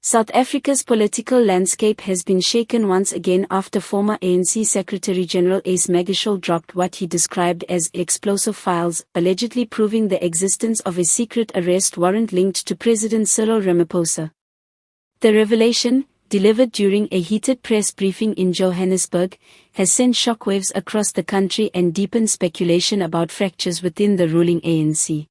South Africa's political landscape has been shaken once again after former ANC Secretary-General Ace Magashule dropped what he described as explosive files, allegedly proving the existence of a secret arrest warrant linked to President Cyril Ramaphosa. The revelation, delivered during a heated press briefing in Johannesburg, has sent shockwaves across the country and deepened speculation about fractures within the ruling ANC.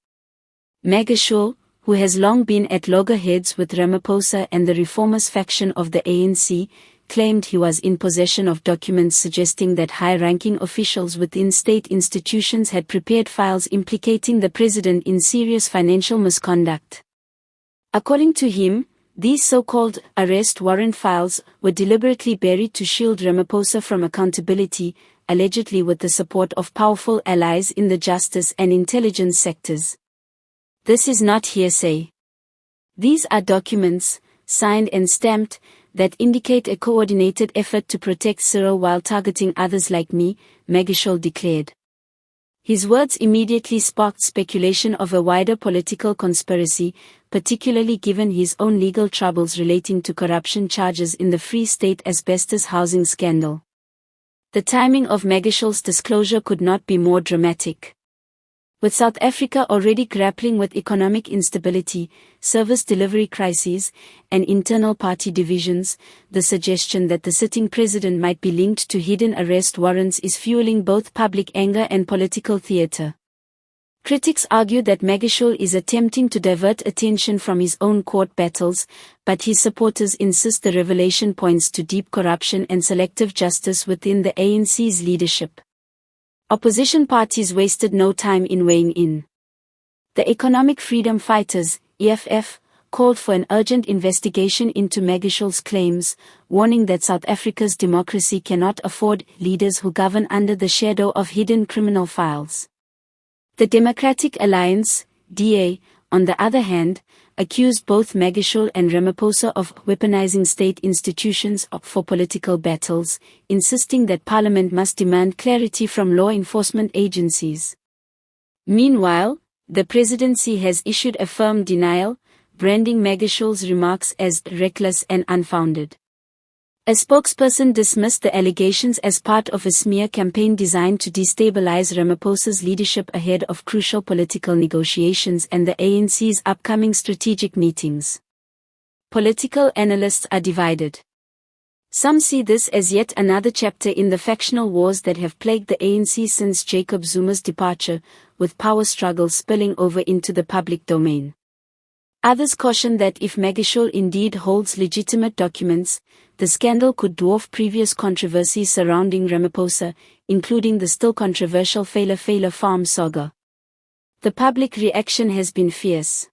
Magashule, who has long been at loggerheads with Ramaphosa and the reformist faction of the ANC, claimed he was in possession of documents suggesting that high-ranking officials within state institutions had prepared files implicating the president in serious financial misconduct. According to him, these so-called arrest warrant files were deliberately buried to shield Ramaphosa from accountability, allegedly with the support of powerful allies in the justice and intelligence sectors. This is not hearsay. These are documents, signed and stamped, that indicate a coordinated effort to protect Cyril while targeting others like me, Magashule declared. His words immediately sparked speculation of a wider political conspiracy, particularly given his own legal troubles relating to corruption charges in the Free State asbestos housing scandal. The timing of Magashule's disclosure could not be more dramatic. With South Africa already grappling with economic instability, service delivery crises, and internal party divisions, the suggestion that the sitting president might be linked to hidden arrest warrants is fueling both public anger and political theatre. Critics argue that Magashule is attempting to divert attention from his own court battles, but his supporters insist the revelation points to deep corruption and selective justice within the ANC's leadership. Opposition parties wasted no time in weighing in. The Economic Freedom Fighters, EFF, called for an urgent investigation into Magashule's claims, warning that South Africa's democracy cannot afford leaders who govern under the shadow of hidden criminal files. The Democratic Alliance, DA, on the other hand, accused both Magashule and Ramaphosa of weaponizing state institutions for political battles, insisting that Parliament must demand clarity from law enforcement agencies. Meanwhile, the presidency has issued a firm denial, branding Magashule's remarks as reckless and unfounded. A spokesperson dismissed the allegations as part of a smear campaign designed to destabilize Ramaphosa's leadership ahead of crucial political negotiations and the ANC's upcoming strategic meetings. Political analysts are divided. Some see this as yet another chapter in the factional wars that have plagued the ANC since Jacob Zuma's departure, with power struggles spilling over into the public domain. Others caution that if Magashule indeed holds legitimate documents, the scandal could dwarf previous controversies surrounding Ramaphosa, including the still controversial Fela Farm saga. The public reaction has been fierce.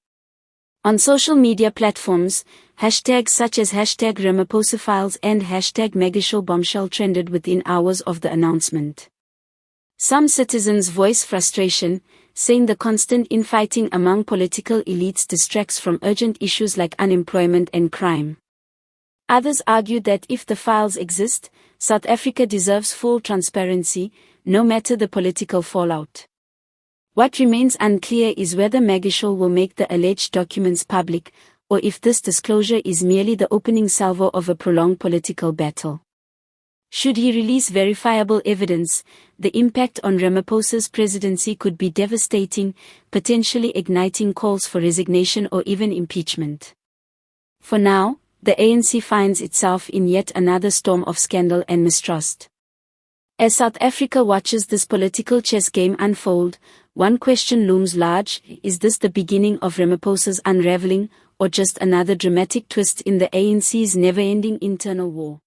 On social media platforms, hashtags such as #RamaphosaFiles and #Magashule Bombshell trended within hours of the announcement. Some citizens voice frustration, saying the constant infighting among political elites distracts from urgent issues like unemployment and crime. Others argue that if the files exist, South Africa deserves full transparency, no matter the political fallout. What remains unclear is whether Magashule will make the alleged documents public, or if this disclosure is merely the opening salvo of a prolonged political battle. Should he release verifiable evidence, the impact on Ramaphosa's presidency could be devastating, potentially igniting calls for resignation or even impeachment. For now, the ANC finds itself in yet another storm of scandal and mistrust. As South Africa watches this political chess game unfold, one question looms large: is this the beginning of Ramaphosa's unraveling, or just another dramatic twist in the ANC's never-ending internal war?